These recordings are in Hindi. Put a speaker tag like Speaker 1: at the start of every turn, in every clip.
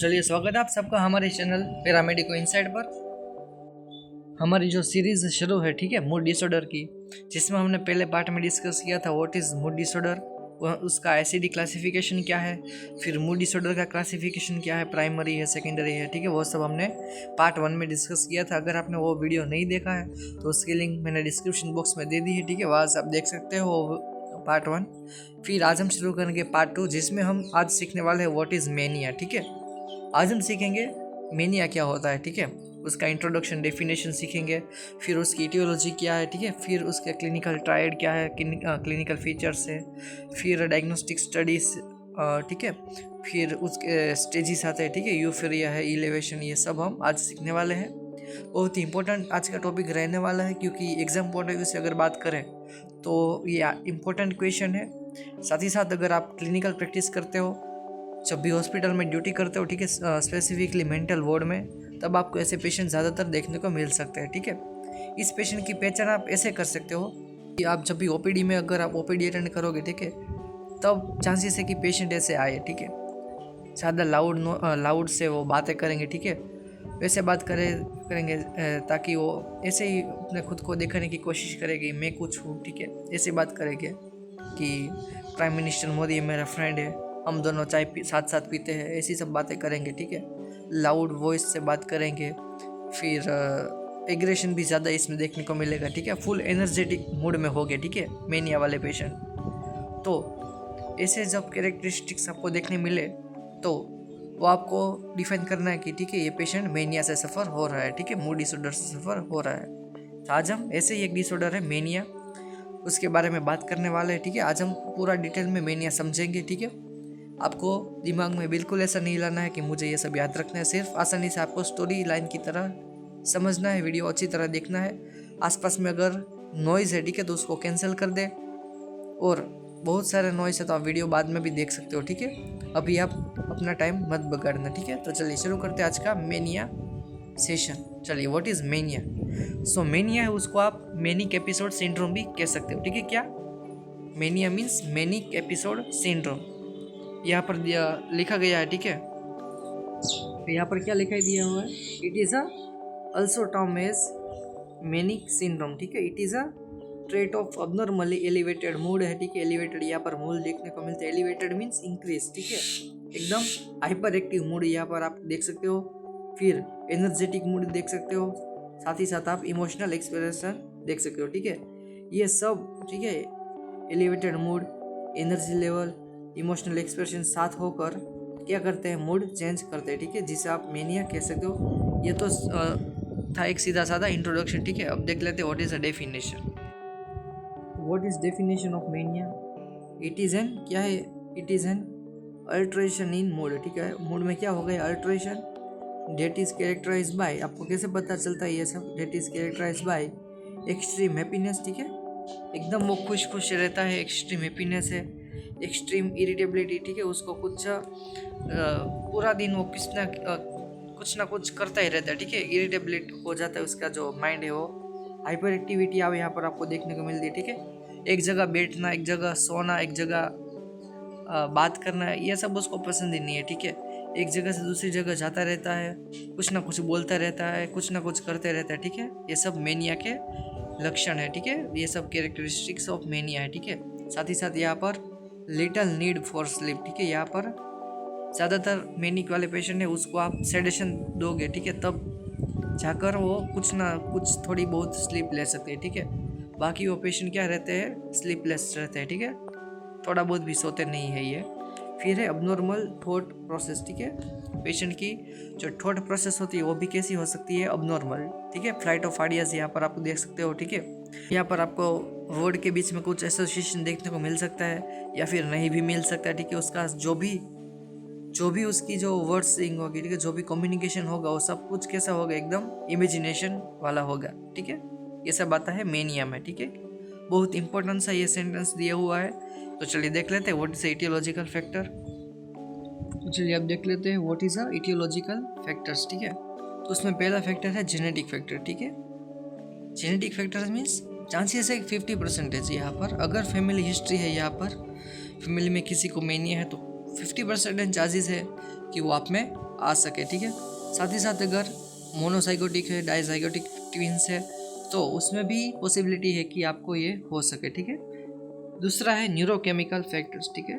Speaker 1: चलिए स्वागत है आप सबका हमारे चैनल पैरामेडिको इनसाइड पर। हमारी जो सीरीज़ शुरू है, ठीक है, मूड डिसऑर्डर की, जिसमें हमने पहले पार्ट में डिस्कस किया था व्हाट इज़ मूड डिसऑर्डर, उसका एसिडी क्लासिफिकेशन क्या है, फिर मूड डिसऑर्डर का क्लासिफिकेशन क्या है, प्राइमरी है, सेकेंडरी है, ठीक है, वो सब हमने पार्ट 1 में डिस्कस किया था। अगर आपने वो वीडियो नहीं देखा है तो उसकी लिंक मैंने डिस्क्रिप्शन बॉक्स में दे दी है, ठीक है, वहाँ से आप देख सकते हो पार्ट 1। फिर आज हम शुरू करेंगे पार्ट 2, जिसमें हम आज सीखने वाले हैं व्हाट इज़ मेनिया, ठीक है। आज हम सीखेंगे मेनिया क्या होता है, ठीक है, उसका इंट्रोडक्शन डेफिनेशन सीखेंगे, फिर उसकी इटियोलॉजी क्या है, ठीक है, फिर उसके क्लिनिकल ट्रायड क्या है, क्लिनिकल फीचर्स है, फिर डायग्नोस्टिक स्टडीज, ठीक है, फिर उसके स्टेजेस आते हैं, ठीक है, यूफोरिया है, इलेवेशन, ये सब हम आज सीखने वाले हैं। बहुत ही इंपॉर्टेंट आज का टॉपिक रहने वाला है, क्योंकि एग्जाम पॉइंट ऑफ व्यू से अगर बात करें तो ये इम्पोर्टेंट क्वेश्चन है। साथ ही साथ अगर आप क्लिनिकल प्रैक्टिस करते हो, जब भी हॉस्पिटल में ड्यूटी करते हो, ठीक है, स्पेसिफिकली मेंटल वार्ड में, तब आपको ऐसे पेशेंट ज़्यादातर देखने को मिल सकते हैं, ठीक है। इस पेशेंट की पहचान आप ऐसे कर सकते हो कि आप जब भी ओपीडी में अगर आप ओपीडी अटेंड करोगे, ठीक है, तब चांसेस है कि पेशेंट ऐसे आए, ठीक है, ज़्यादा लाउड से वो बातें करेंगे, ठीक है, वैसे बात करेंगे ताकि वो ऐसे ही अपने खुद को दिखाने की कोशिश करेगी, मैं कुछ हूँ, ठीक है, ऐसे बात करेंगे कि प्राइम मिनिस्टर मोदी मेरा फ्रेंड है, हम दोनों चाय साथ साथ पीते हैं, ऐसी सब बातें करेंगे, ठीक है, लाउड वॉइस से बात करेंगे। फिर एग्रेशन भी ज़्यादा इसमें देखने को मिलेगा, ठीक है, फुल एनर्जेटिक मूड में हो गए, ठीक है, मेनिया वाले पेशेंट। तो ऐसे जब कैरेक्टरिस्टिक्स आपको देखने मिले तो वो आपको डिफाइन करना है कि ठीक है, ये पेशेंट मेनिया से सफ़र हो रहा है, ठीक है, मूड डिसऑर्डर से सफ़र हो रहा है। तो आज हम ऐसे ही एक डिसऑर्डर है मेनिया, उसके बारे में बात करने वाले हैं, ठीक है। आज हम पूरा डिटेल में मेनिया समझेंगे, ठीक है। आपको दिमाग में बिल्कुल ऐसा नहीं लाना है कि मुझे ये सब याद रखना है, सिर्फ आसानी से आपको स्टोरी लाइन की तरह समझना है, वीडियो अच्छी तरह देखना है। आसपास में अगर नॉइज़ है, ठीक है, तो उसको कैंसिल कर दे, और बहुत सारे नॉइज़ है तो आप वीडियो बाद में भी देख सकते हो, ठीक है। अभी आप अपना टाइम मत बगाड़ना, ठीक है। तो चलिए शुरू करते हैं आज का मेनिया सेशन। चलिए, what is mania. So mania है, उसको आप मैनिक एपिसोड सिंड्रोम भी कह सकते हो, ठीक है। क्या mania means manic episode syndrome, यहाँ पर लिखा गया है, ठीक है। तो यहाँ पर क्या लिखा दिया हुआ है, it is also term as manic syndrome, ठीक है। It is a trait of abnormally elevated mood है, ठीक है। एलिवेटेड यहाँ पर मूड देखने को मिलता है, एलिवेटेड मीन्स इंक्रीज, ठीक है, एकदम हाइपर एक्टिव मूड यहाँ पर आप देख सकते हो। फिर एनर्जेटिक मूड देख सकते हो, साथ ही साथ आप इमोशनल एक्सप्रेशन देख सकते हो, ठीक है। ये सब, ठीक है, elevated mood, energy level, emotional expression साथ होकर क्या करते हैं, मूड चेंज करते हैं, ठीक है, जिसे आप मेनिया कह सकते हो। ये तो था एक सीधा साधा इंट्रोडक्शन, ठीक है। अब देख लेते हैं what is a definition. What is definition of mania. It is an क्या है, it is an alteration in mood, ठीक है। मूड में क्या हो गया, alteration, that is characterise by, आपको कैसे पता चलता है ये सब, that is characterise by extreme happiness, ठीक है, एकदम वो खुश खुश रहता है, एक्सट्रीम हैप्पीनेस है, एक्सट्रीम इरिटेबिलिटी, ठीक है, उसको कुछ पूरा दिन वो कुछ ना कुछ करता ही रहता है, ठीक है, इरिटेबिलिट हो जाता है उसका जो माइंड है, वो हाइपर एक्टिविटी अब यहाँ पर आपको देखने को मिलती है, ठीक है। एक जगह बैठना, एक जगह सोना, एक जगह बात करना, ये सब उसको पसंद ही नहीं है, ठीक है। एक जगह से दूसरी जगह जाता रहता है, कुछ ना कुछ बोलता रहता है, कुछ ना कुछ करते रहता है, ठीक है। ये सब मेनिया के लक्षण है, ठीक है, ये सब कैरेक्टरिस्टिक्स ऑफ मेनिया है, ठीक है। साथ ही साथ यहाँ पर लिटल नीड फॉर स्लीप, ठीक है, यहाँ पर ज़्यादातर मेनिक वाले पेशेंट है उसको आप सेडेशन दोगे, ठीक है, तब जाकर वो कुछ ना कुछ थोड़ी बहुत स्लीप ले सकते हैं, ठीक है। बाकी वो पेशेंट क्या रहते हैं, स्लीपलेस रहते हैं, ठीक है, थोड़ा बहुत भी सोते नहीं है ये। फिर है अबनॉर्मल थॉट प्रोसेस, ठीक है, पेशेंट की जो थॉट प्रोसेस होती है वो भी कैसी हो सकती है, अबनॉर्मल, ठीक है। फ्लाइट ऑफ आइडियाज़ यहाँ पर आप देख सकते हो, ठीक है। यहाँ पर आपको वर्ड के बीच में कुछ एसोसिएशन देखने को मिल सकता है या फिर नहीं भी मिल सकता है, ठीक है। उसका जो भी उसकी जो वर्ड्सिंग होगी, ठीक है, जो भी कम्युनिकेशन होगा वो सब कुछ कैसा होगा, एकदम इमेजिनेशन वाला होगा, ठीक है। ये सब आता है मेनिया में, ठीक है। बहुत इंपॉर्टेंट सा ये सेंटेंस दिया हुआ है। तो चलिए देख लेते हैं व्हाट इज इटियोलॉजिकल फैक्टर। तो चलिए अब देख लेते हैं what is a aetiological factors, ठीक है। तो उसमें पहला फैक्टर है जेनेटिक फैक्टर, ठीक है। जेनेटिक फैक्टर मीन्स चांसेस है 50% यहाँ पर। अगर फैमिली हिस्ट्री है, यहाँ पर फैमिली में किसी को मेनिया है तो 50% चांसेस है कि वो आप में आ सके, ठीक है। साथ ही साथ अगर मोनोसाइकोटिक है, डाइसाइकोटिक ट्विंस है, तो उसमें भी पॉसिबिलिटी है कि आपको ये हो सके, ठीक है। दूसरा है न्यूरोकेमिकल फैक्टर्स, ठीक है।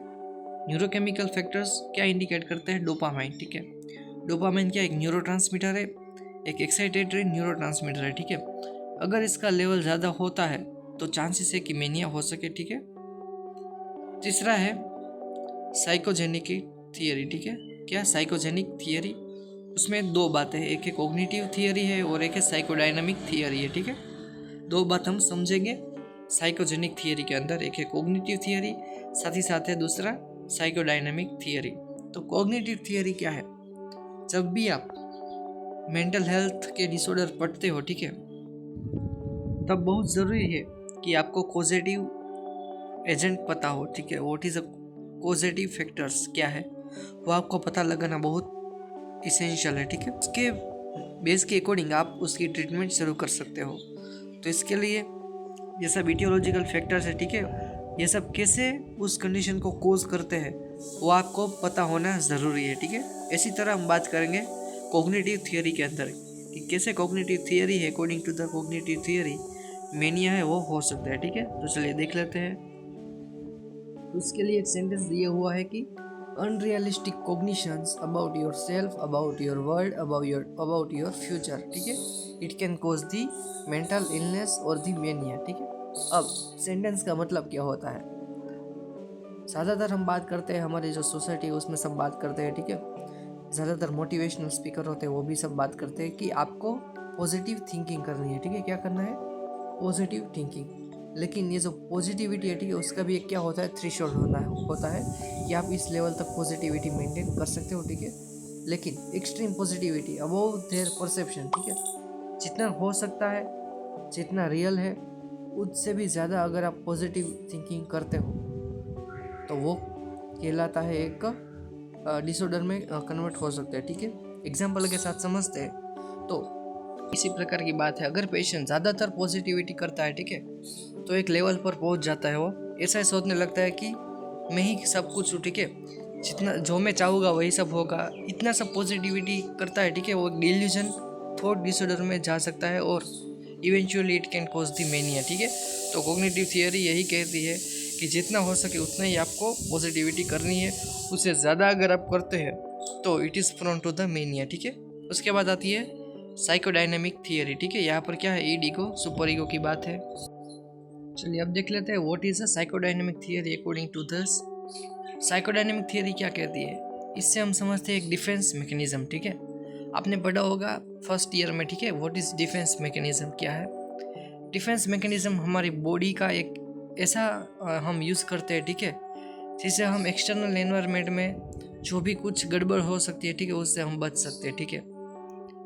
Speaker 1: न्यूरोकेमिकल फैक्टर्स क्या इंडिकेट करते हैं? डोपामाइन, ठीक है। डोपामाइन क्या एक न्यूरोट्रांसमीटर है, एक एक्साइटेटरी न्यूरोट्रांसमीटर है, ठीक है। अगर इसका लेवल ज़्यादा होता है तो चांसेस है कि मेनिया हो सके, ठीक है। तीसरा है साइकोजेनिक थियरी, ठीक है। क्या साइकोजेनिक थियरी? उसमें दो बातें हैं, एक है कॉग्निटिव थियरी है और एक है साइकोडायनामिक थियरी है, ठीक है। दो बात हम समझेंगे साइकोजेनिक थियरी के अंदर, एक है कॉग्निटिव थियरी, साथ ही साथ है दूसरा साइकोडायनामिक थियरी। तो कॉग्निटिव थियरी क्या है? जब भी आप मेंटल हेल्थ के डिसऑर्डर पढ़ते हो, ठीक है, तब बहुत ज़रूरी है कि आपको कॉजेटिव एजेंट पता हो, ठीक है। What is a causative factors क्या है वो आपको पता लगाना बहुत इसेंशियल है, ठीक है। उसके बेस के अकॉर्डिंग आप उसकी ट्रीटमेंट शुरू कर सकते हो। तो इसके लिए ये सब इटियोलॉजिकल फैक्टर्स है, ठीक है, ये सब कैसे उस कंडीशन को कोज करते हैं वो आपको पता होना ज़रूरी है, ठीक है। इसी तरह हम बात करेंगे कॉग्निटिव थियरी के अंदर कि कैसे कॉग्निटिव थियरी है, according to the cognitive theory mania है वो हो सकता है, ठीक है। तो चलिए देख लेते हैं। उसके लिए एक सेंटेंस दिया हुआ है कि unrealistic cognitions about yourself, about your world, about your future, ठीक है, it can cause the mental illness और दी मेनिया, ठीक है। अब सेंटेंस का मतलब क्या होता है? ज़्यादातर हम बात करते हैं, हमारी जो सोसाइटी है उसमें सब बात करते हैं, ठीक है। ज़्यादातर मोटिवेशनल स्पीकर होते हैं वो भी सब बात करते हैं कि आपको पॉजिटिव थिंकिंग करनी है, ठीक है। क्या करना है? Positive thinking. लेकिन ये जो पॉजिटिविटी है, ठीक है, उसका भी एक क्या होता है? थ्रेशोल्ड होता है कि आप इस लेवल तक पॉजिटिविटी मेंटेन कर सकते हो, ठीक है। लेकिन extreme positivity above their perception, ठीक है, जितना हो सकता है, जितना रियल है, उससे भी ज़्यादा अगर आप पॉजिटिव थिंकिंग करते हो तो वो कहलाता है एक डिसऑर्डर में कन्वर्ट हो सकता है, ठीक है। एग्जाम्पल के साथ समझते हैं तो इसी प्रकार की बात है। अगर पेशेंट ज़्यादातर पॉजिटिविटी करता है, ठीक है, तो एक लेवल पर पहुंच जाता है, वो ऐसा सोचने लगता है कि मैं ही सब कुछ हूँ, ठीक है, जितना जो मैं चाहूँगा वही सब होगा, इतना सब पॉजिटिविटी करता है, ठीक है। वो डिल्यूजन थॉट डिसऑर्डर में जा सकता है और eventually it can cause the mania, ठीक है। तो कॉग्निटिव थियरी यही कहती है कि जितना हो सके उतना ही आपको पॉजिटिविटी करनी है, उससे ज़्यादा अगर आप करते हैं तो it is prone to the mania, ठीक है। उसके बाद आती है साइकोडायनेमिक थियरी, ठीक है। यहाँ पर क्या है? ईड ईगो सुपर ईगो की बात है। चलिए अब देख लेते हैं what is a psychodynamic theory according to this. Psychodynamic theory क्या कहती है? इससे हम समझते हैं एक डिफेंस मैकेनिज्म, ठीक है। आपने पढ़ा होगा फर्स्ट ईयर में, ठीक है, व्हाट इज डिफेंस मैकेनिज्म क्या है? डिफेंस मैकेनिज्म हमारी बॉडी का एक ऐसा हम यूज़ करते हैं, ठीक है, जिससे हम एक्सटर्नल एनवायरनमेंट में जो भी कुछ गड़बड़ हो सकती है, ठीक है, उससे हम बच सकते हैं, ठीक है।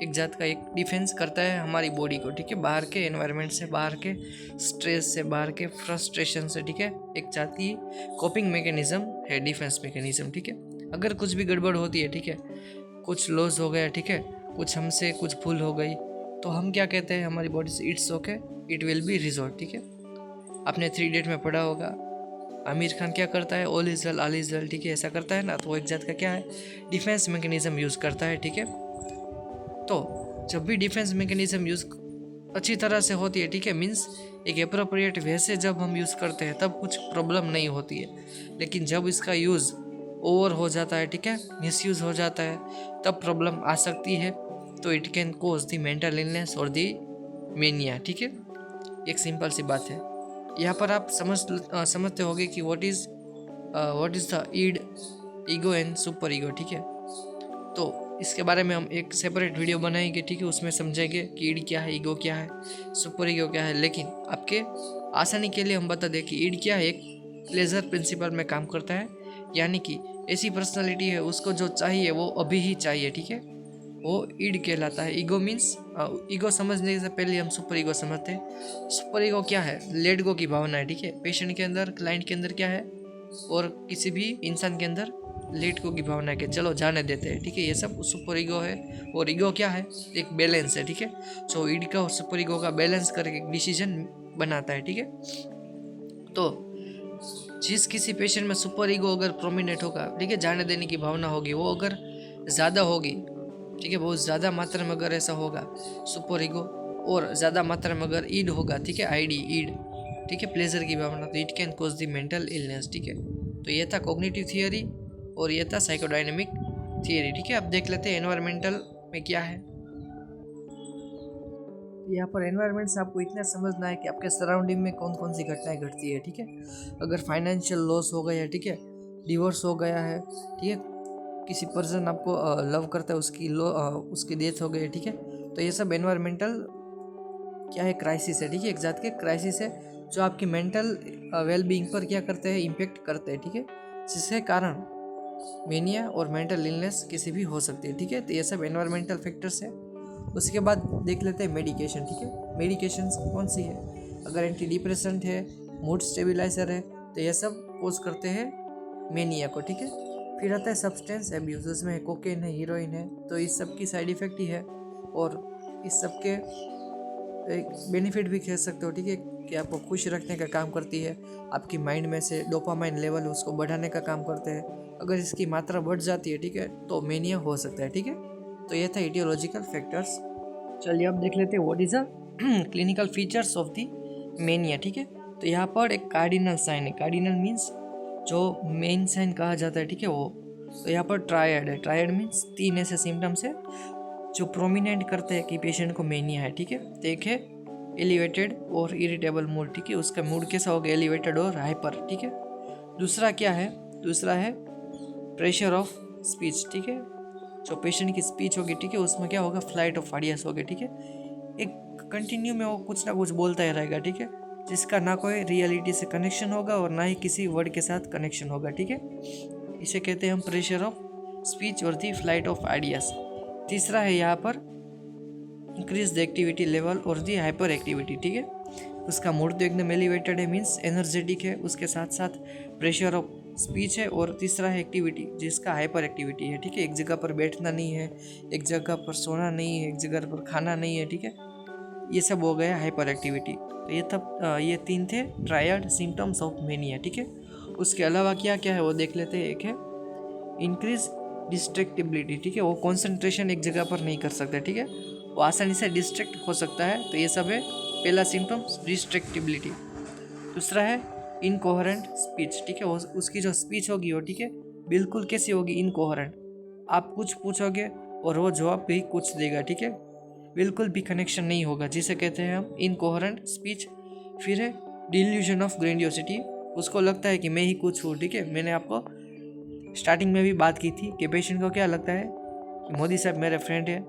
Speaker 1: एक जात का एक डिफेंस करता है हमारी बॉडी को, ठीक है, बाहर के एनवायरनमेंट से, बाहर के स्ट्रेस से, बाहर के फ्रस्ट्रेशन से, ठीक है। एक जात की कोपिंग मैकेनिज्म है डिफेंस मैकेनिज्म, ठीक है। अगर कुछ भी गड़बड़ होती है, ठीक है, कुछ लॉस हो गया, ठीक है, कुछ हमसे कुछ भूल हो गई, तो हम क्या कहते हैं हमारी बॉडी से? It's okay, it will be resolve, ठीक है। आपने 3 इडियट में पढ़ा होगा आमिर खान क्या करता है? All is well, all is well, ठीक है, ऐसा करता है ना। तो वो एक जात का क्या है? डिफेंस मैकेनिज्म यूज़ करता है, ठीक है। तो जब भी डिफेंस मैकेनिज्म यूज़ अच्छी तरह से होती है, ठीक है, मीन्स एक एप्रोप्रिएट वे से जब हम यूज़ करते हैं तब कुछ प्रॉब्लम नहीं होती है। लेकिन जब इसका यूज़ ओवर हो जाता है, ठीक है, मिसयूज़ हो जाता है, तब प्रॉब्लम आ सकती है। तो it can cause the mental illness और द मेनिया, ठीक है। एक सिंपल सी बात है। यहाँ पर आप समझते होंगे कि what is the ego and super ego, ठीक है। तो इसके बारे में हम एक सेपरेट वीडियो बनाएंगे, ठीक है, उसमें समझेंगे कि ईड क्या है, ईगो क्या है, सुपर ईगो क्या है। लेकिन आपके आसानी के लिए हम बता दें कि ईड क्या है? एक प्लेजर प्रिंसिपल में काम करता है, यानी कि ऐसी पर्सनालिटी है उसको जो चाहिए वो अभी ही चाहिए, ठीक है, वो ईड कहलाता है। ईगो मीन्स ईगो समझने से पहले हम सुपर ईगो समझते हैं। सुपर ईगो क्या है? लेट गो की भावना है, ठीक है। पेशेंट के अंदर, क्लाइंट के अंदर क्या है, और किसी भी इंसान के अंदर लेट गो की भावना है कि चलो जाने देते हैं, ठीक है, ये सब सुपर ईगो है। और ईगो क्या है? एक बैलेंस है, ठीक है। सो ईड का और सुपर ईगो का बैलेंस करके एक डिसीजन बनाता है, ठीक है। तो जिस किसी पेशेंट में सुपर ईगो अगर प्रोमिनेंट होगा, ठीक है, जाने देने की भावना होगी, वो अगर ज़्यादा होगी ठीक है, बहुत ज़्यादा मात्रा में अगर ऐसा होगा सुपर ईगो, और ज़्यादा मात्रा में अगर ईड होगा, ठीक है, आईडी ईड, ठीक है, प्लेजर की भावना, तो it can cause the mental illness. ठीक है, तो ये था कॉग्निटिव थियोरी और ये था साइकोडायनेमिक थियोरी। ठीक है, अब देख लेते हैं एनवायरमेंटल में क्या है। यहाँ पर एनवायरनमेंट से आपको इतना समझना है कि आपके सराउंडिंग में कौन कौन सी घटनाएं घटती है। ठीक है, अगर फाइनेंशियल लॉस हो गया है, ठीक है, डिवोर्स हो गया है, ठीक है, किसी पर्सन आपको लव करता है, उसकी डेथ हो गई है, ठीक है, तो ये सब एनवायरमेंटल क्या है, क्राइसिस है। ठीक है, एक जात के क्राइसिस है जो आपकी मेंटल वेल बीइंग पर क्या करते हैं, इम्पेक्ट करते हैं। ठीक है, जिसके कारण मेनिया और मेंटल इलनेस किसी भी हो सकती है। ठीक है, तो ये सब एनवायरमेंटल फैक्टर्स है। उसके बाद देख लेते हैं मेडिकेशन। ठीक है, मेडिकेशन कौन सी है, अगर एंटी डिप्रेसेंट है, मूड स्टेबिलाइजर है, तो ये सब कोज करते हैं मेनिया को। ठीक है, फिर आता है सब्सटेंस एब्यूज, उसमें कोकेन है, हीरोइन है, तो इस सब की साइड इफ़ेक्ट ही है और इस सब के एक बेनिफिट भी कह सकते हो। ठीक है, कि आपको खुश रखने का काम करती है, आपकी माइंड में से डोपामाइन लेवल उसको बढ़ाने का काम करते हैं। अगर इसकी मात्रा बढ़ जाती है, ठीक है, तो मेनिया हो सकता है। ठीक है, तो ये था इटियोलॉजिकल फैक्टर्स। चलिए अब देख लेते हैं what is a clinical features of the mania. ठीक है, तो यहाँ पर एक कार्डिनल साइन है, कार्डिनल मीन्स जो मेन साइन कहा जाता है। ठीक है, वो तो यहाँ पर ट्रायड है, ट्रायड मीन्स 3 ऐसे सिम्टम्स है जो प्रोमिनेंट करते हैं कि पेशेंट को मेनिया है। ठीक है, तो एक है एलिवेटेड और इरिटेबल मूड। ठीक है, उसका मूड कैसा होगा, एलिवेटेड और हाइपर। ठीक है, दूसरा क्या है, दूसरा है प्रेशर ऑफ स्पीच। ठीक है, जो पेशेंट की स्पीच होगी, ठीक है, उसमें क्या होगा, फ्लाइट ऑफ आइडियाज होगी। ठीक है, एक कंटिन्यू में वो कुछ ना कुछ बोलता ही रहेगा। ठीक है, जिसका ना कोई रियलिटी से कनेक्शन होगा और ना ही किसी वर्ड के साथ कनेक्शन होगा। ठीक है, इसे कहते हैं हम प्रेशर ऑफ स्पीच और दी फ्लाइट ऑफ आइडियाज। तीसरा है यहाँ पर इंक्रीज द एक्टिविटी लेवल और दी हाइपर एक्टिविटी। ठीक है, उसका मूड तो एकदम एलिवेटेड है, मीन्स एनर्जेटिक है, उसके साथ साथ प्रेशर ऑफ स्पीच है, और तीसरा है एक्टिविटी जिसका हाइपर एक्टिविटी है। ठीक है, एक जगह पर बैठना नहीं है, एक जगह पर सोना नहीं है, एक जगह पर खाना नहीं है। ठीक है, ये सब हो गया हाइपर एक्टिविटी। तो ये 3 थे ट्रायड सिम्टम्स ऑफ मेनिया। ठीक है, उसके अलावा क्या क्या है वो देख लेते हैं। एक है इंक्रीज डिस्ट्रैक्टिबिलिटी। ठीक है, वो कॉन्सेंट्रेशन एक जगह पर नहीं कर सकते। ठीक है, वो आसानी से डिस्ट्रैक्ट हो सकता है, तो ये सब है पहला सिम्टम्स डिस्ट्रैक्टिबिलिटी। दूसरा है इनकोहेरेंट स्पीच। ठीक है, उसकी जो स्पीच होगी वो, ठीक है, बिल्कुल कैसी होगी, इनकोहेरेंट। आप कुछ पूछोगे और वो जवाब भी कुछ देगा। ठीक है, बिल्कुल भी कनेक्शन नहीं होगा, जिसे कहते हैं हम इनकोहेरेंट स्पीच। फिर है डिल्यूजन ऑफ ग्रैंडियोसिटी, उसको लगता है कि मैं ही कुछ हूँ। ठीक है, मैंने आपको स्टार्टिंग में भी बात की थी कि पेशेंट को क्या लगता है कि मोदी साहब मेरे फ्रेंड है,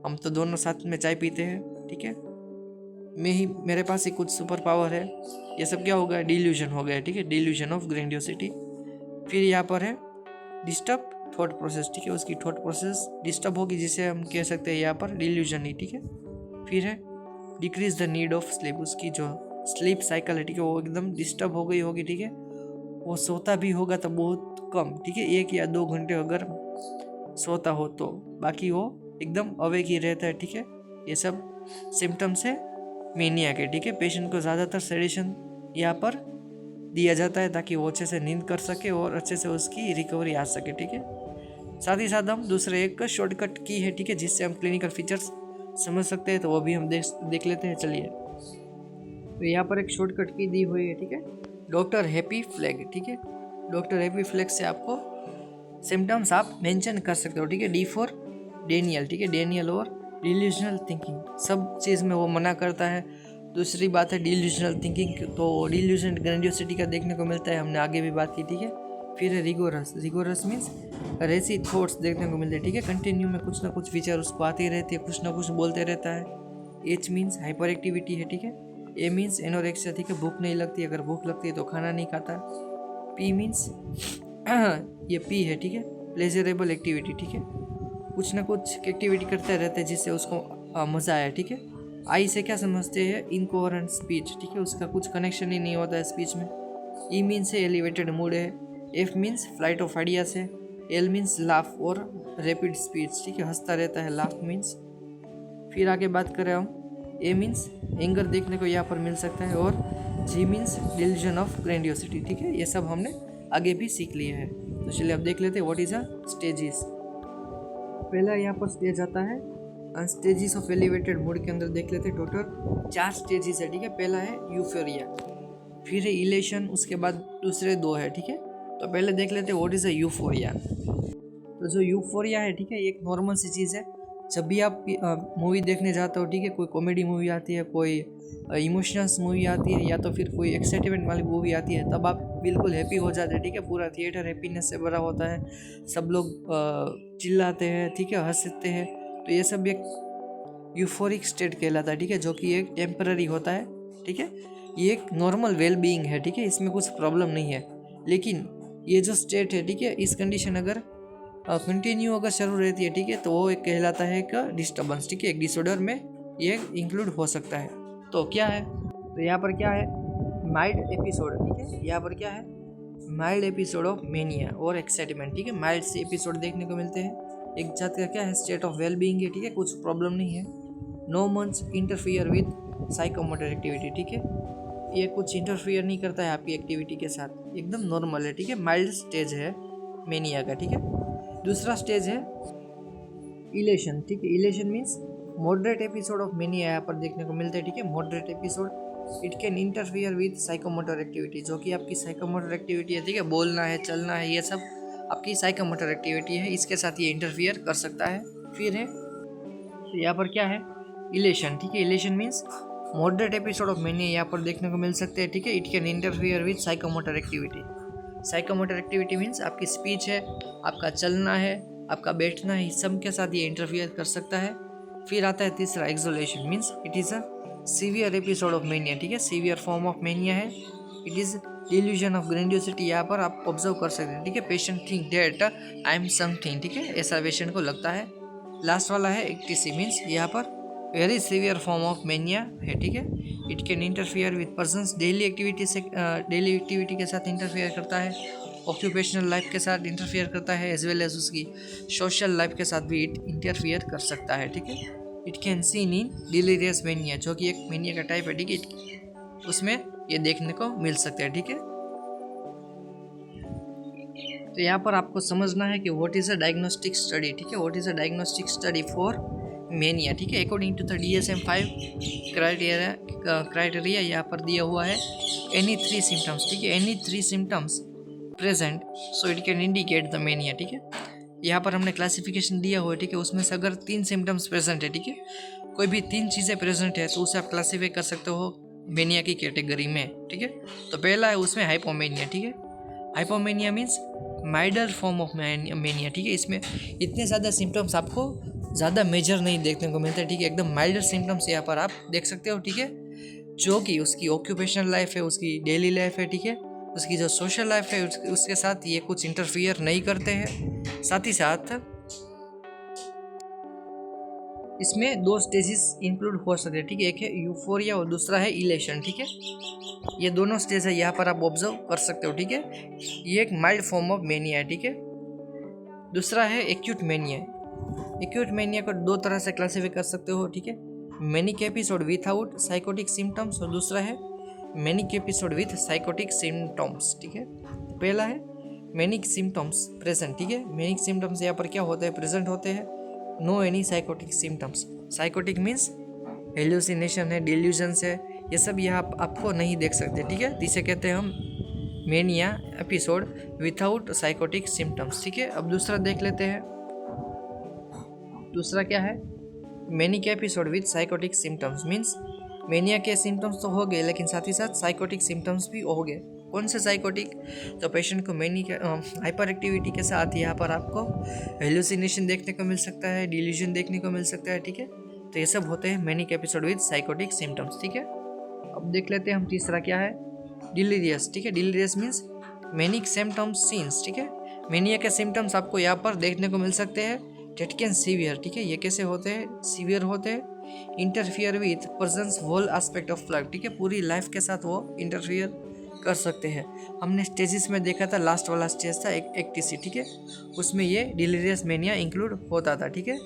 Speaker 1: हम तो दोनों साथ में चाय पीते हैं। ठीक है, मेरे पास ही कुछ सुपर पावर है, ये सब क्या होगा, डिल्यूजन हो गया। ठीक है, डिल्यूजन ऑफ ग्रैंडियोसिटी। फिर यहाँ पर है डिस्टर्ब थॉट प्रोसेस। ठीक है, उसकी थॉट प्रोसेस डिस्टर्ब होगी, जिसे हम कह सकते हैं यहाँ पर डिल्यूजन ही। ठीक है, फिर है decrease the need of sleep, उसकी जो स्लीप साइकिल है, ठीक है, वो एकदम डिस्टर्ब हो गई होगी। ठीक है, वो सोता भी होगा तो बहुत कम। ठीक है, 1 या 2 घंटे अगर सोता हो तो, बाकी वो एकदम अवेक ही रहता है। ठीक है, ये सब सिम्टम्स है मेनिया के। ठीक है, पेशेंट को ज़्यादातर सेडेशन यहाँ पर दिया जाता है ताकि वो अच्छे से नींद कर सके और अच्छे से उसकी रिकवरी आ सके। ठीक है, साथ ही साथ हम दूसरे एक शॉर्टकट की है, ठीक है, जिससे हम क्लिनिकल फीचर्स समझ सकते हैं, तो वो भी हम देख लेते हैं। चलिए, तो यहाँ पर एक शॉर्टकट की दी हुई है। ठीक है, डॉक्टर हैप्पी फ्लैग। ठीक है, डॉक्टर हैप्पी फ्लैग से आपको सिम्टम्स आप मेंशन कर सकते हो। ठीक है, डी फॉर डेनियल। ठीक है, डेनियल और डिल्यूजनल थिंकिंग, सब चीज़ में वो मना करता है। दूसरी बात है डिल्यूजनल थिंकिंग, तो डिल्यूजन ग्रैंडियोसिटी का देखने को मिलता है, हमने आगे भी बात की। ठीक है, फिर है रिगोरस। रिगोरस मीन्स रेसी थॉट्स देखने को मिलते हैं। ठीक है, कंटिन्यू में कुछ ना कुछ फीचर उसको आती रहती है, कुछ ना कुछ बोलते रहता है। एच मीन्स हाइपर एक्टिविटी है। ठीक है, ए मीन्स एनोरेक्सिया। ठीक है, भूख नहीं लगती, अगर भूख लगती है तो खाना नहीं खाता। पी मीन्स ये पी है। ठीक है, प्लेजरेबल एक्टिविटी। ठीक है, कुछ ना कुछ एक्टिविटी करते रहते हैं जिससे उसको मज़ा आया। ठीक है, आई से क्या समझते हैं, इनकोहेरेंट स्पीच। ठीक है, उसका कुछ कनेक्शन ही नहीं होता है स्पीच में। ई मीन्स है एलिवेटेड मूड है। F means flight of ideas है। एल मीन्स लाफ और रैपिड स्पीच। ठीक है, हंसता रहता है, लाफ मीन्स। फिर आगे बात करें हम, ए मीन्स एंगर देखने को यहाँ पर मिल सकता है, और जी मीन्स डिल्यूजन ऑफ ग्रैंडियोसिटी। ठीक है, ये सब हमने आगे भी सीख लिया है। तो चलिए अब देख लेते हैं व्हाट इज अ स्टेजेस। पहला यहाँ पर स्टेज आता है स्टेजेस ऑफ एलिवेटेड मूड के अंदर देख लेते हैं। टोटल 4 स्टेजेस है, ठीक है। पहला है यूफोरिया, फिर है इलेशन, उसके बाद दूसरे 2 है, ठीक है। तो पहले देख लेते हैं व्हाट इज़ अ यूफोरिया। तो जो यूफोरिया है, ठीक है, ये एक नॉर्मल सी चीज़ है। जब भी आप मूवी देखने जाते हो, ठीक है, कोई कॉमेडी मूवी आती है, कोई इमोशनल्स मूवी आती है, या तो फिर कोई एक्साइटमेंट वाली मूवी आती है, तब आप बिल्कुल हैप्पी हो जाते हैं, ठीक है। पूरा थिएटर हैप्पीनेस से भरा होता है, सब लोग चिल्लाते हैं, ठीक है, हंसते हैं। तो ये सब एक यूफोरिक स्टेट कहलाता है, ठीक है, जो कि एक टेम्पररी होता है, ठीक है। ये एक नॉर्मल वेल बीइंग है, ठीक है, इसमें कुछ प्रॉब्लम नहीं है। लेकिन ये जो स्टेट है, ठीक है, इस कंडीशन अगर कंटिन्यू अगर शुरू रहती है, ठीक है, तो वो एक कहलाता है एक डिस्टर्बेंस, ठीक है, एक डिसऑर्डर में ये इंक्लूड हो सकता है। तो क्या है, तो यहाँ पर क्या है, माइल्ड एपिसोड, ठीक है, यहाँ पर क्या है, माइल्ड एपिसोड ऑफ मेनिया और एक्साइटमेंट, ठीक है। माइल्ड से एपिसोड देखने को मिलते हैं। एक जात का क्या है, स्टेट ऑफ वेल बीइंग है, ठीक है, कुछ प्रॉब्लम नहीं है। No months interfere with psychomotor activity, ठीक है, ये कुछ इंटरफियर नहीं करता है आपकी एक्टिविटी के साथ, एकदम नॉर्मल है, ठीक है। माइल्ड स्टेज है मेनिया का, ठीक है। दूसरा स्टेज है इलेशन, ठीक है। Elation means moderate episode of mania यहाँ पर देखने को मिलते हैं, ठीक है। Moderate episode, it can interfere with psychomotor activity, जो कि आपकी साइकोमोटर एक्टिविटी है, ठीक है, बोलना है, चलना है, ये सब आपकी साइकोमोटर एक्टिविटी है, इसके साथ ये इंटरफियर कर सकता है। फिर है, तो यहाँ पर क्या है, इलेशन, ठीक है। Elation means moderate episode of mania यहाँ पर देखने को मिल सकते हैं, ठीक है। It can interfere with psychomotor activity. Psychomotor activity means आपकी स्पीच है, आपका चलना है, आपका बैठना है, इस सब के साथ ये इंटरफियर कर सकता है। फिर आता है तीसरा exaltation, means it is a severe episode of mania, ठीक है, सीवियर फॉर्म ऑफ मेनिया है। It is delusion of grandiosity, यहाँ पर आप ऑब्जर्व कर सकते हैं, ठीक है। Patient think that I am something, ठीक है, ऐसा पेशेंट को लगता है। लास्ट वाला है एक्टिसी, मीन्स यहाँ पर very severe form of mania है, ठीक है। It can interfere with persons daily activity से, डेली एक्टिविटी के साथ इंटरफियर करता है, ऑक्यूपेशनल लाइफ के साथ इंटरफियर करता है, एज वेल एज उसकी सोशल लाइफ के साथ भी इट इंटरफियर कर सकता है, ठीक है। It can seen in delirious mania, जो कि एक मेनिया का टाइप है, ठीक है, उसमें ये देखने को मिल सकता है, ठीक है। तो यहाँ पर आपको समझना है कि what is a diagnostic study, ठीक है, what is a diagnostic study for mania, ठीक है। According to the DSM-5 criteria यहाँ पर दिया हुआ है, एनी 3 सिम्टम्स, ठीक है, any 3 symptoms present so it can indicate the mania, ठीक है। यहाँ पर हमने क्लासिफिकेशन दिया हुआ है, ठीक है, उसमें से अगर 3 सिम्टम्स प्रेजेंट है, ठीक है, कोई भी 3 चीज़ें प्रेजेंट है, तो उसे आप क्लासीफाई कर सकते हो मेनिया की कैटेगरी में, ठीक है। तो पहला है उसमें हाइपोमेनिया, ठीक है। Hypomania means milder form of mania, ठीक है, इसमें इतने ज़्यादा सिम्टम्स आपको ज़्यादा मेजर नहीं देखने को मिलता है, ठीक है, एकदम माइल्डर सिम्टम्स यहाँ पर आप देख सकते हो, ठीक है, जो कि उसकी ऑक्यूपेशनल लाइफ है, उसकी डेली लाइफ है, ठीक है, उसकी जो सोशल लाइफ है उसके साथ ये कुछ इंटरफियर नहीं करते हैं। साथ ही साथ इसमें 2 स्टेजेस इंक्लूड हो सकते हैं, ठीक है, एक है यूफोरिया और दूसरा है इलेशन, ठीक है। ये दोनों स्टेज है यहाँ पर आप ऑब्जर्व कर सकते हो, ठीक है। ये एक माइल्ड फॉर्म ऑफ मेनिया है, ठीक है। दूसरा है एक्यूट मेनिया। एक्यूट मेनिया को 2 तरह से क्लासीफाई कर सकते हो, ठीक है, manic episode without psychotic symptoms और दूसरा है manic episode with psychotic symptoms, ठीक है। पहला है मैनिक सिम्टम्स प्रेजेंट, ठीक है। मैनिक सिम्टम्स यहाँ पर क्या होते हैं, प्रेजेंट होते हैं, no any psychotic symptoms. Psychotic means hallucination है, डिल्यूजन्स है, ये सब यहाँ आपको नहीं देख सकते, ठीक है। इसे कहते हैं हम mania episode without psychotic symptoms, ठीक है। अब दूसरा देख लेते हैं, दूसरा क्या है, manic episode with psychotic symptoms means mania के सिम्टम्स तो हो गए, लेकिन साथ ही साथ साइकोटिक सिम्टम्स भी हो गए। कौन से साइकोटिक, तो पेशेंट को मैनिक हाइपर एक्टिविटी के साथ यहाँ पर आपको हेलुसिनेशन देखने को मिल सकता है, डिल्यूजन देखने को मिल सकता है, ठीक है। तो ये सब होते हैं manic episode with psychotic symptoms, ठीक है। अब देख लेते हैं हम तीसरा क्या है, डिलीरियस, ठीक है। Delirious means manic symptoms scenes, ठीक है। मैनिया के सिम्टम्स आपको यहाँ पर देखने को मिल सकते हैं, डेट कैन सीवियर, ठीक है। ये कैसे होते हैं, सीवियर होते हैं, interfere with person's whole aspect of life, ठीक है, पूरी लाइफ के साथ वो इंटरफियर कर सकते हैं। हमने स्टेजेस में देखा था, लास्ट वाला स्टेज था एक्टिसी, ठीक है, उसमें ये डिलीरियस मेनिया इंक्लूड होता था, ठीक है,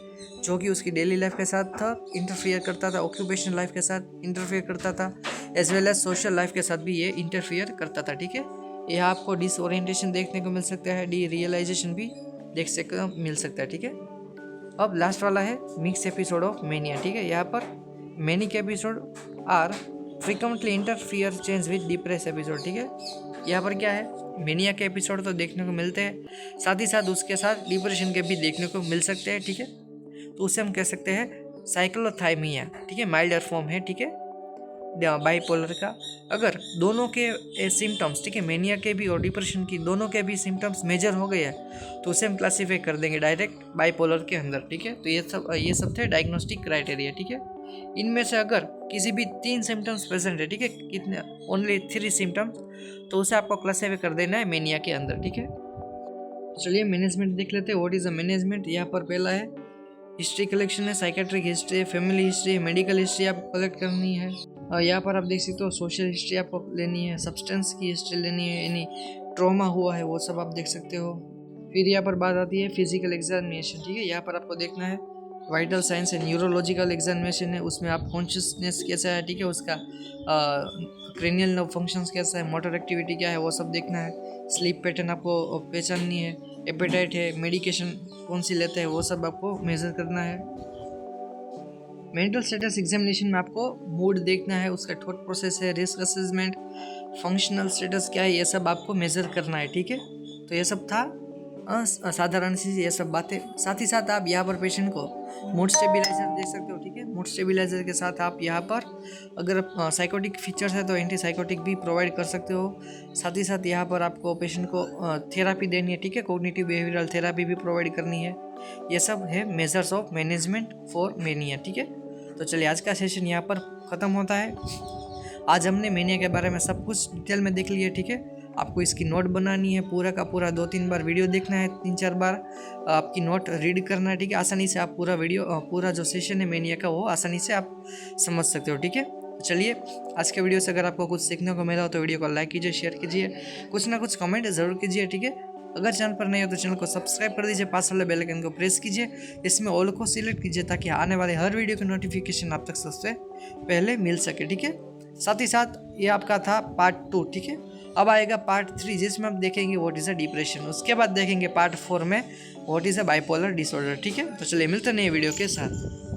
Speaker 1: जो कि उसकी डेली लाइफ के साथ था, इंटरफियर करता था, ऑक्यूपेशनल लाइफ के साथ इंटरफियर करता था, as well as social life के साथ भी ये इंटरफियर करता था, ठीक है। यह आपको डिसओरिएंटेशन देखने को मिल सकता है, डी रियलाइजेशन भी देख सकते मिल सकता है, ठीक है। अब लास्ट वाला है मिक्स एपिसोड ऑफ मेनिया, ठीक है। यहाँ पर manic episode are frequently interfere change with depress episode, ठीक है। यहाँ पर क्या है, मेनिया के एपिसोड तो देखने को मिलते हैं, साथ ही साथ उसके साथ डिप्रेशन के भी देखने को मिल सकते हैं, ठीक है। तो उसे हम कह सकते हैं साइक्लोथाइमिया, ठीक है, माइल्डर फॉर्म है, ठीक है, बाइपोलर का। अगर दोनों के सिम्टम्स, ठीक है, मेनिया के भी और डिप्रेशन की दोनों के भी सिम्टम्स मेजर हो गए हैं तो उसे हम क्लासीफाई कर देंगे डायरेक्ट बाइपोलर के अंदर, ठीक है। तो ये सब थे डायग्नोस्टिक क्राइटेरिया, ठीक है। इनमें से अगर किसी भी 3 सिम्टम्स प्रेजेंट है, ठीक है, कितने, ओनली 3 सिम्टम्स, तो उसे आपको क्लासीफाई कर देना है मेनिया के अंदर, ठीक है। चलिए मैनेजमेंट देख लेते हैं। What is a management. यहाँ पर पहला है हिस्ट्री कलेक्शन है, साइकेट्रिक हिस्ट्री है, फैमिली हिस्ट्री है, मेडिकल हिस्ट्री आपको कलेक्ट करनी है। और यहाँ पर आप देख सकते हो सोशल हिस्ट्री आपको लेनी है, सब्सटेंस की हिस्ट्री लेनी है, यानी ट्रॉमा हुआ है वो सब आप देख सकते हो। फिर यहाँ पर बात आती है फिजिकल एग्जामिनेशन, ठीक है। यहाँ पर आपको देखना है वाइटल साइंस है, न्यूरोलॉजिकल एग्जामिनेशन है, उसमें आप कॉन्शियसनेस कैसा है, ठीक है, उसका क्रेनियल नर्व फंक्शंस कैसा है, मोटर एक्टिविटी क्या है, वो सब देखना है। स्लीप पैटर्न आपको पहचाननी है, एपेटाइट है, मेडिकेशन कौन सी लेते हैं वो सब आपको मेजर करना है। मेंटल स्टेटस एग्जामिनेशन में आपको मूड देखना है, उसका थॉट प्रोसेस है, रिस्क असेसमेंट, फंक्शनल स्टेटस क्या है, ये सब आपको मेजर करना है, ठीक है। तो ये सब था साधारण सी ये सब बातें। साथ ही साथ आप यहाँ पर पेशेंट को मूड स्टेबिलाइजर देख सकते हो, ठीक है। मूड स्टेबिलाइजर के साथ आप यहाँ पर अगर साइकोटिक फीचर्स है तो एंटी साइकोटिक भी प्रोवाइड कर सकते हो। साथ ही साथ यहाँ पर आपको पेशेंट को थेरापी देनी है, ठीक है, कोग्निटिव बिहेवियरल थेरापी भी प्रोवाइड करनी है। ये सब है measures of management for mania, ठीक है। तो चलिए आज का सेशन यहाँ पर ख़त्म होता है। आज हमने मेनिया के बारे में सब कुछ डिटेल में देख लिया, ठीक है। आपको इसकी नोट बनानी है, पूरा का पूरा 2-3 बार वीडियो देखना है, 3-4 बार आपकी नोट रीड करना है, ठीक है। आसानी से आप पूरा जो सेशन है मेनिया का वो आसानी से आप समझ सकते हो, ठीक है। चलिए आज के वीडियो से अगर आपको कुछ सीखने को मिला हो तो वीडियो को लाइक कीजिए, शेयर कीजिए, कुछ ना कुछ कमेंट ज़रूर कीजिए, ठीक है। अगर चैनल पर नहीं हो तो चैनल को सब्सक्राइब कर दीजिए, पास वाले बेल आइकन को प्रेस कीजिए, इसमें ऑल को सिलेक्ट कीजिए ताकि आने वाले हर वीडियो की नोटिफिकेशन आप तक सबसे पहले मिल सके, ठीक है। साथ ही साथ ये आपका था पार्ट 2, ठीक है। अब आएगा पार्ट 3 जिसमें हम देखेंगे व्हाट इज़ अ डिप्रेशन। उसके बाद देखेंगे पार्ट 4 में what is a bipolar disorder, ठीक है। तो चलिए मिलते हैं नए वीडियो के साथ।